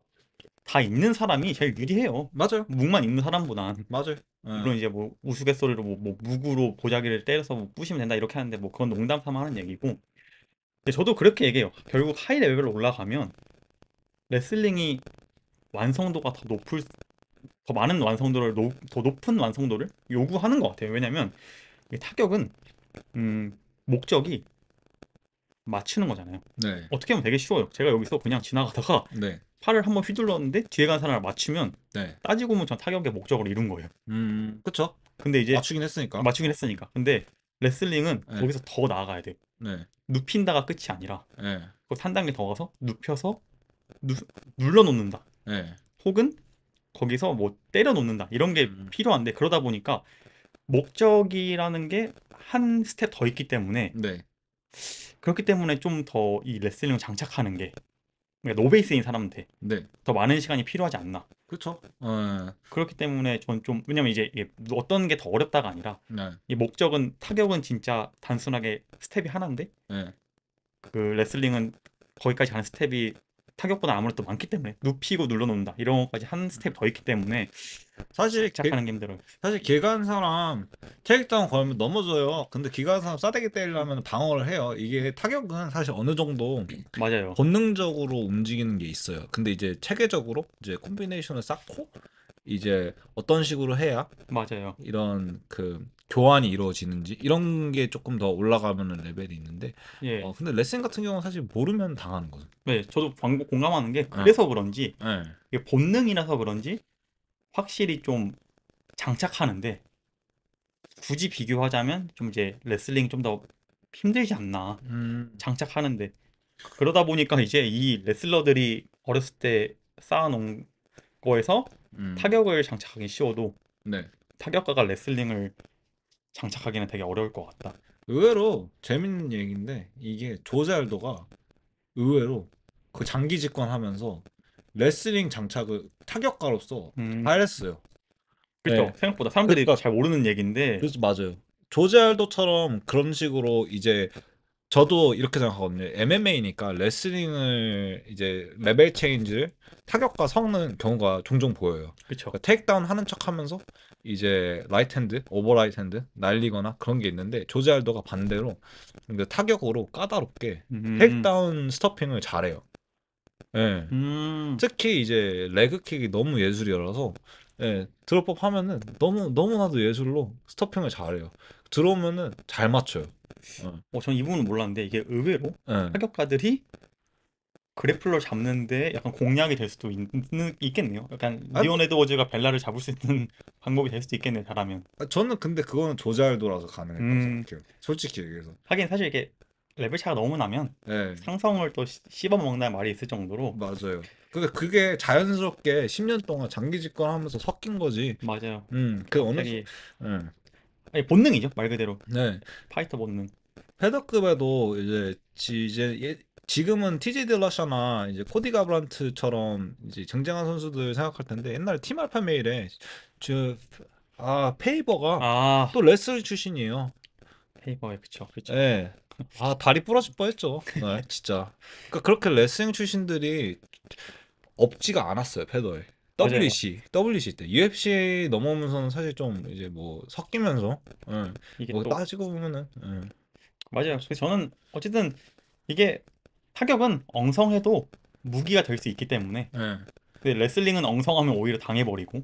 다 있는 사람이 제일 유리해요. 맞아요. 묵만 있는 사람보단. 맞아요. 예. 물론 이제 뭐 우스갯소리로 뭐 무구로 보자기를 때려서 뭐 부시면 된다 이렇게 하는데 뭐 그건 농담 삼아 하는 얘기고. 근데 저도 그렇게 얘기해요. 결국 하이 레벨로 올라가면 레슬링이 완성도가 더 많은 완성도를 더 높은 완성도를 요구하는 것 같아요. 왜냐면 이 타격은 목적이 맞추는 거잖아요. 네. 어떻게 하면 되게 쉬워요. 제가 여기서 그냥 지나가다가 네. 팔을 한번 휘둘렀는데 뒤에 간 사람을 맞추면 네. 따지고 보면 전 타격의 목적을 이룬 거예요. 그쵸. 근데 이제 맞추긴 했으니까. 맞추긴 했으니까. 근데 레슬링은 네. 거기서 더 나아가야 돼요. 네. 눕힌다가 끝이 아니라 네. 그 한 단계 더 가서 눕혀서 누, 눌러놓는다. 네. 혹은 거기서 뭐 때려 놓는다. 이런 게 음. 필요한데 그러다 보니까 목적이라는 게 한 스텝 더 있기 때문에 네. 그렇기 때문에 좀 더 이 레슬링을 장착하는 게 그러니까 노베이스인 사람한테 네. 더 많은 시간이 필요하지 않나. 그쵸. 예. 그렇기 때문에 전 좀 왜냐면 이제 이게 어떤 게 더 어렵다가 아니라 네. 이 목적은 타격은 진짜 단순하게 스텝이 하나인데 네. 그 레슬링은 거기까지 가는 스텝이 타격보다 아무래도 많기 때문에 눕히고 눌러놓는다 이런 것까지 한 스텝 더 있기 때문에 사실 장착하는 게 힘들어요. 사실 길 가는 사람 테이크다운 걸면 넘어져요. 근데 길 가는 사람 싸대기 때리려면 방어를 해요. 이게 타격은 사실 어느 정도 맞아요. 본능적으로 움직이는 게 있어요. 근데 이제 체계적으로 이제 콤비네이션을 쌓고 이제 어떤 식으로 해야 맞아요. 이런 그 교환이 이루어지는지 이런 게 조금 더 올라가면은 레벨이 있는데 예. 근데 레슨 같은 경우는 사실 모르면 당하는 거죠. 네, 저도 방금 공감하는 게 예. 그래서 그런지 예. 이게 본능이라서 그런지 확실히 좀 장착하는데 굳이 비교하자면 좀 이제 레슬링이 좀 더 힘들지 않나 음. 장착하는데 그러다 보니까 이제 이 레슬러들이 어렸을 때 쌓아놓은 거에서 음. 타격을 장착하기 쉬워도 네. 타격가가 레슬링을 장착하기는 되게 어려울 것 같다. 의외로 재밌는 얘기인데 이게 조제 알도가 의외로 그 장기 집권하면서 레슬링 장착을 타격가로서 음, 잘 했어요. 그렇죠. 네. 생각보다 사람들이 그러니까 잘 모르는 얘기인데, 그래서 맞아요. 조제 알도처럼 그런 식으로 이제 저도 이렇게 생각하거든요. MMA니까 레슬링을 이제 레벨 체인지를 타격과 섞는 경우가 종종 보여요. 그렇죠. 그러니까 테이크다운 하는 척하면서 이제 라이트 핸드, 오버 라이트 핸드 날리거나 그런 게 있는데 조제 알도가 반대로 근데 타격으로 까다롭게 음, 테이크다운 스토핑을 잘해요. 예. 음, 특히 이제 레그킥이 너무 예술이라서 예, 드롭업 하면은 너무나도 예술로 스토핑을 잘해요. 들어오면은 잘 맞춰요. 어. 전 이 부분은 몰랐는데 이게 의외로 예. 타격가들이 그래플러 잡는데 약간 공략이 될 수도 있겠네요. 약간 아, 뭐, 리온 에드워즈가 벨라를 잡을 수 있는 방법이 될 수도 있겠네요. 잘하면. 저는 근데 그거는 조잘도라서 가능했다고 음, 생각해요. 솔직히 얘기해서. 하긴 사실 이게 레벨 차가 너무 나면 예, 상성을 또 씹어 먹는다는 말이 있을 정도로 맞아요. 근데 그게 자연스럽게 10년 동안 장기 집권하면서 섞인 거지. 맞아요. 그 어느 수, 갑자기 예. 아니, 본능이죠 말 그대로 네. 파이터 본능. 패더급에도 지금은 TJ 딜러샤나 이제 코디 가브란트처럼 이제 쟁쟁한 선수들 생각할 텐데 옛날에 팀 알파 메일에 저 페이버가 아 또 레슬 출신이에요. 페이버에 그쵸 그쵸. 예. 다리 부러질 뻔했죠. 네, 진짜. 그러니까 그렇게 레슬링 출신들이 없지가 않았어요, 패더에. 맞아요. WC 때. UFC 넘어오면서는 사실 좀 이제 뭐 섞이면서, 예. 이게 뭐 또 따지고 보면은, 예. 맞아요. 그래서 저는 어쨌든 이게 타격은 엉성해도 무기가 될 수 있기 때문에 예. 근데 레슬링은 엉성하면 오히려 당해버리고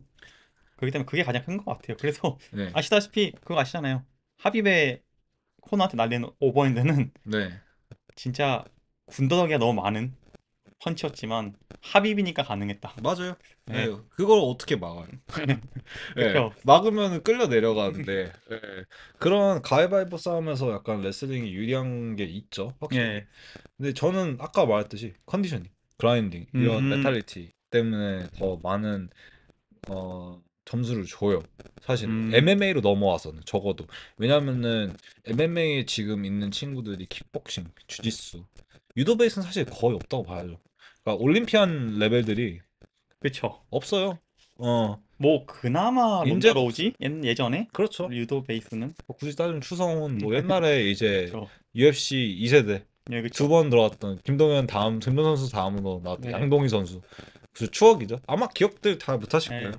그렇기 때문에 그게 가장 큰 것 같아요. 그래서 네. 아시다시피 그거 아시잖아요. 하빕의 코너한테 날리는 오버핸드는 네. 진짜 군더더기가 너무 많은 펀치였지만 하빕이니까 가능했다. 맞아요. 예. 네. 그걸 어떻게 막아요? 예. 그렇죠. 막으면 끌려 내려가는데, 예. 그런 가위바위보 싸움에서 약간 레슬링이 유리한 게 있죠, 확실히. 예. 근데 저는 아까 말했듯이 컨디셔닝, 그라인딩 이런 음, 메탈리티 때문에 더 많은 점수를 줘요. 사실은 음, MMA로 넘어와서는 적어도 왜냐면은 MMA에 지금 있는 친구들이 킥복싱, 주짓수, 유도 베이스는 사실 거의 없다고 봐야죠. 그러니까 올림피안 레벨들이 그쵸. 없어요. 어 뭐 그나마 인재가 없어. 론다로우지 예전에 그렇죠. 유도 베이스는 뭐 굳이 따지면 추성훈 뭐 옛날에 이제 그쵸. UFC 2세대 예, 두 그쵸. 번 들어왔던 김동현 선수 다음으로 나왔던 네. 양동희 선수 그 추억이죠. 아마 기억들 다 못하실 거예요. 예.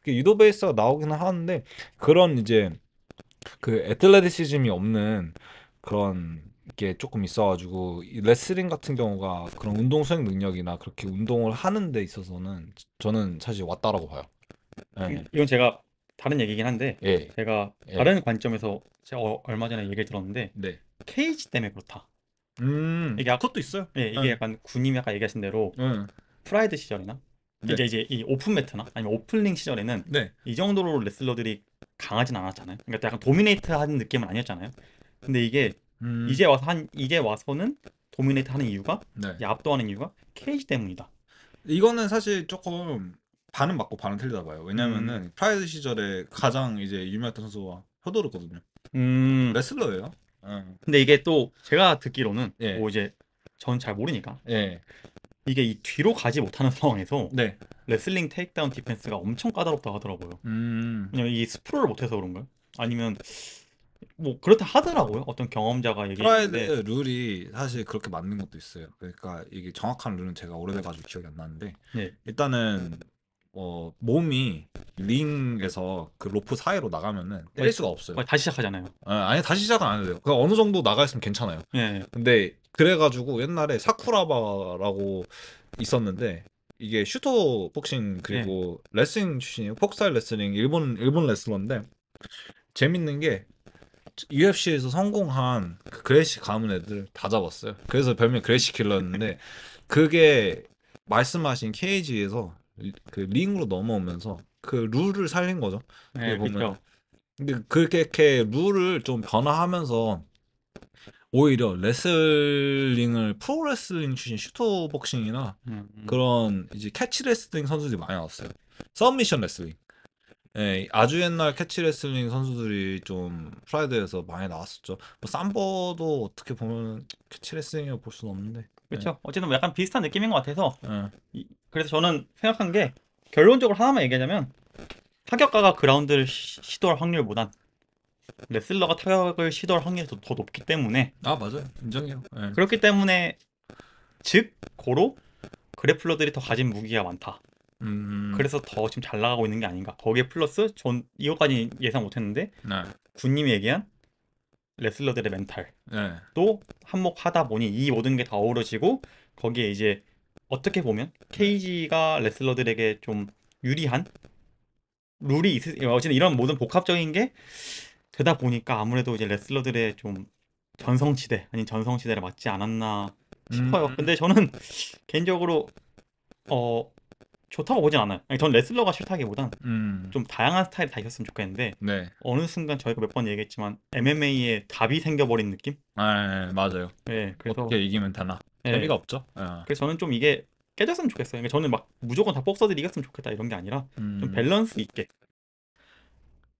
그 유도 베이스가 나오기는 하는데 그런 이제 그 애틀레티시즘이 없는 그런 게 조금 있어가지고 이 레슬링 같은 경우가 그런 운동 수행 능력이나 그렇게 운동을 하는 데 있어서는 저는 사실 왔다라고 봐요. 예, 이건 제가 다른 얘기긴 한데 예, 제가 예, 다른 관점에서 제가 얼마 전에 얘기를 들었는데 네. 케이지 때문에 그렇다. 이게 그것도 있어요. 이게 예, 약간 군님이 아까 얘기하신 대로 예, 프라이드 시절이나 네, 이제 이 오픈 매트나 아니면 오픈링 시절에는 네. 이 정도로 레슬러들이 강하진 않았잖아요. 그러니까 약간 도미네이트 하는 느낌은 아니었잖아요. 근데 이게 음, 이제 와서는 도미네이트 하는 이유가 네. 이 압도하는 이유가 케이지 때문이다. 이거는 사실 조금 반은 맞고 반은 틀리다 봐요. 음, 왜냐면은 프라이드 시절에 가장 이제 유명했던 선수가 효도르거든요. 음. 레슬러예요. 예, 근데 이게 또 제가 듣기로는 예, 뭐 이제 전 잘 모르니까 예, 이게 이 뒤로 가지 못하는 상황에서 네. 레슬링 테이크다운 디펜스가 엄청 까다롭다고 하더라고요. 음. 왜냐면 이 스프롤을 못해서 그런가요? 아니면 뭐 그렇다 하더라고요. 어떤 경험자가 프라이드 얘기했는데 룰이 사실 그렇게 맞는 것도 있어요. 그러니까 이게 정확한 룰은 제가 오래돼가지고 기억이 안 나는데 네, 일단은 몸이 링에서 그 로프 사이로 나가면은 때릴 거의, 수가 없어요. 거의 다시 시작하잖아요. 아니 다시 시작은 안 해도 돼요. 그 어느 정도 나가 있으면 괜찮아요. 예, 근데 그래가지고 옛날에 사쿠라바라고 있었는데 이게 슈터 복싱 예, 그리고 레슬링 출신이에요. 폭스타일 레슬링 일본 레슬러인데 재밌는 게 UFC에서 성공한 그 그레이시 가문 애들 다 잡았어요. 그래서 별명 그레이시 킬러였는데 그게 말씀하신 케이지에서 그 링으로 넘어오면서 그 룰을 살린 거죠. 어떻게 예, 보면은. 그쵸. 근데 그렇게 룰을 좀 변화하면서 오히려 레슬링을 프로레슬링 출신 슈터 복싱이나 음, 음. 그런 이제 캐치 레슬링 선수들이 많이 나왔어요. 서브미션 레슬링. 예, 아주 옛날 캐치 레슬링 선수들이 좀 프라이드에서 많이 나왔었죠. 뭐 삼보도 어떻게 보면 캐치 레슬링이라고 볼 수는 없는데. 예, 그쵸. 어쨌든 뭐 약간 비슷한 느낌인 것 같아서 예. 그래서 저는 생각한 게 결론적으로 하나만 얘기하자면 타격가가 그라운드를 시도할 확률보단 레슬러가 타격을 시도할 확률이 더 높기 때문에 아 맞아요, 인정해요. 예. 그렇기 때문에 즉 고로 그래플러들이 더 가진 무기가 많다. 음, 그래서 더 지금 잘 나가고 있는 게 아닌가. 거기에 플러스 전 이것까지 예상 못했는데 네, 군님이 얘기한 레슬러들의 멘탈 네, 또 한몫하다 보니 이 모든 게 다 어우러지고 거기에 이제 어떻게 보면 네. 케이지가 레슬러들에게 좀 유리한 룰이 어쨌든 이런 모든 복합적인 게 되다 보니까 아무래도 이제 레슬러들의 좀 전성시대 아닌 전성시대를 맞지 않았나 싶어요. 음, 근데 저는 개인적으로 어 좋다고 보진 않아요. 아니, 전 레슬러가 싫다기보단 음, 좀 다양한 스타일이 다 있었으면 좋겠는데 네, 어느 순간 저희가 몇 번 얘기했지만 MMA에 답이 생겨버린 느낌? 아, 맞아요. 네, 그래서 어떻게 이기면 되나? 예, 재미가 없죠. 예. 그래서 저는 좀 이게 깨졌으면 좋겠어요. 그러니까 저는 막 무조건 다 복서들이 이겼으면 좋겠다 이런 게 아니라 좀 음, 밸런스 있게.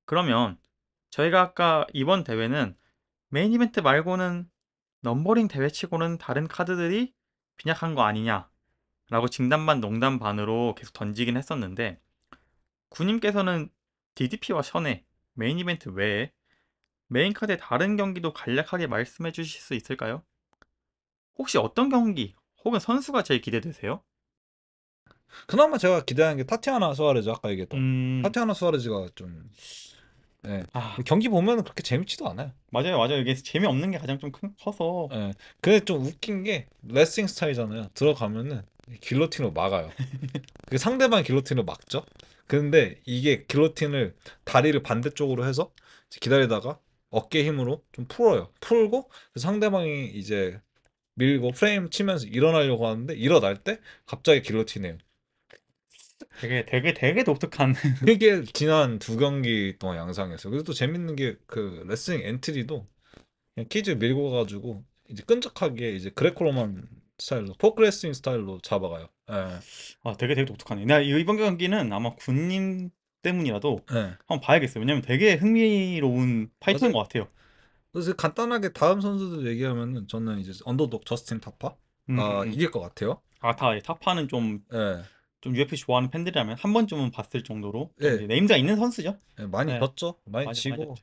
그러면 저희가 아까 이번 대회는 메인 이벤트 말고는 넘버링 대회치고는 다른 카드들이 빈약한 거 아니냐라고 진담 반 농담 반으로 계속 던지긴 했었는데 구님께서는 DDP와 션의 메인 이벤트 외에 메인 카드의 다른 경기도 간략하게 말씀해 주실 수 있을까요? 혹시 어떤 경기 혹은 선수가 제일 기대되세요? 그나마 제가 기대하는 게 타티아나 수아레즈 아까 얘기했던 음, 타티아나 수아레즈가 좀 예. 아, 경기 보면은 그렇게 재밌지도 않아요. 맞아요, 맞아요. 이게 재미없는 게 가장 좀 커서. 예. 근데 좀 웃긴 게 레슬링 스타일이잖아요. 들어가면은 길로틴으로 막아요. 그 상대방 길로틴으로 막죠. 근데 이게 길로틴을 다리를 반대쪽으로 해서 이제 기다리다가 어깨 힘으로 좀 풀어요. 풀고 그래서 상대방이 이제 밀고 프레임 치면서 일어나려고 하는데 일어날 때 갑자기 길로틴해요. 되게 독특한. 그게 지난 두 경기 동안 양상이었어요. 그리고 또 재밌는 게 그 레슬링 엔트리도 그냥 키즈 밀고 가지고 이제 끈적하게 이제 그레코로만 스타일로 포크 레슬링 스타일로 잡아가요. 예. 아, 되게 독특하네. 내가 이번 경기는 아마 군님 때문이라도 예. 한번 봐야겠어요. 왜냐면 되게 흥미로운 파이터인 맞아요. 것 같아요. 그래서 간단하게 다음 선수들 얘기하면은 저는 이제 언더독 저스틴 음, 타파가 음. 이길 것 같아요. 아, 다 타파는 예. 좀 UFC 좋아하는 팬들이라면 한 번쯤은 봤을 정도로 좀 이제 예. 네임드가 있는 선수죠. 많이 네, 졌죠. 많이 맞아, 맞아. 지고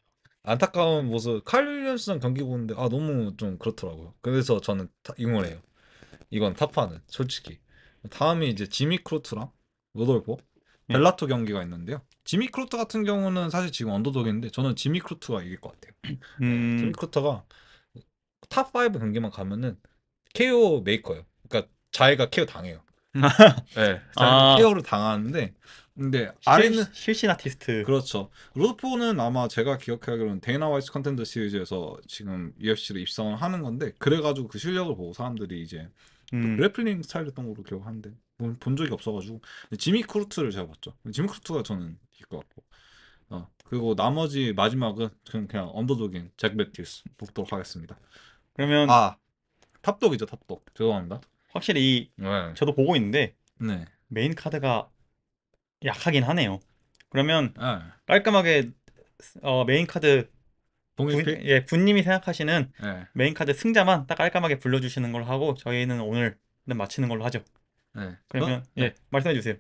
안타까운 모습 칼 윌리엄스랑 경기 보는데 너무 좀 그렇더라고요. 그래서 저는 응원해요. 이건 타파는 솔직히. 다음이 이제 지미 크루트랑 로돌포 예. 벨라토 경기가 있는데요. 지미 크루트 같은 경우는 사실 지금 언더독인데 저는 지미 크루트가 이길 것 같아요. 네, 지미 크루트가 탑5 경기만 가면은 KO 메이커예요. 그러니까 자기가 KO 당해요. 네, 자기가 아, KO를 당하는데 근데 아래는 실신 아티스트. 그렇죠. 로드포는 아마 제가 기억하기로는 데이나 화이트 컨텐더 시리즈에서 지금 UFC로 입성을 하는 건데 그래가지고 그 실력을 보고 사람들이 이제 또 음, 그래플링 스타일이었던 걸로 기억하는데 본 적이 없어가지고 근데 지미 크루트를 제가 봤죠. 지미 크루트가 저는 이길 것 같고 그리고 나머지 마지막은 그냥 언더독인 잭 매튜스 뽑도록 하겠습니다. 그러면 아 탑독이죠 탑독 죄송합니다. 확실히 네. 저도 보고 있는데 네. 메인 카드가 약하긴 하네요. 그러면 네. 깔끔하게 메인 카드 동일픽? 분님이 생각하시는 네. 메인 카드 승자만 딱 깔끔하게 불러주시는 걸로 하고 저희는 오늘은 마치는 걸로 하죠. 네. 그러면 네. 말씀해 주세요.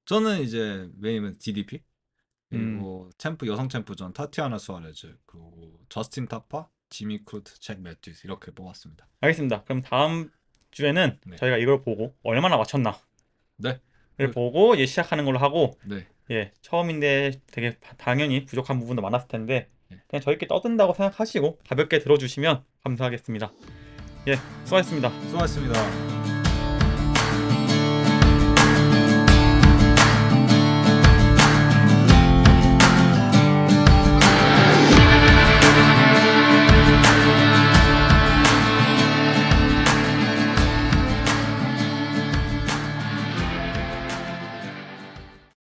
저는 이제 메인은 DDP 음, 그리고 챔프 여성 챔프전 타티아나 수아레즈 그리고 저스틴 타파, 지미 크루트, 잭 매튜스 이렇게 뽑았습니다. 알겠습니다. 그럼 다음 주에는 네. 저희가 이걸 보고 얼마나 맞췄나를 네. 보고 시작하는 걸로 하고 네. 처음인데 되게 당연히 부족한 부분도 많았을 텐데 네. 그냥 저희끼리 떠든다고 생각하시고 가볍게 들어주시면 감사하겠습니다. 수고하셨습니다. 수고하셨습니다.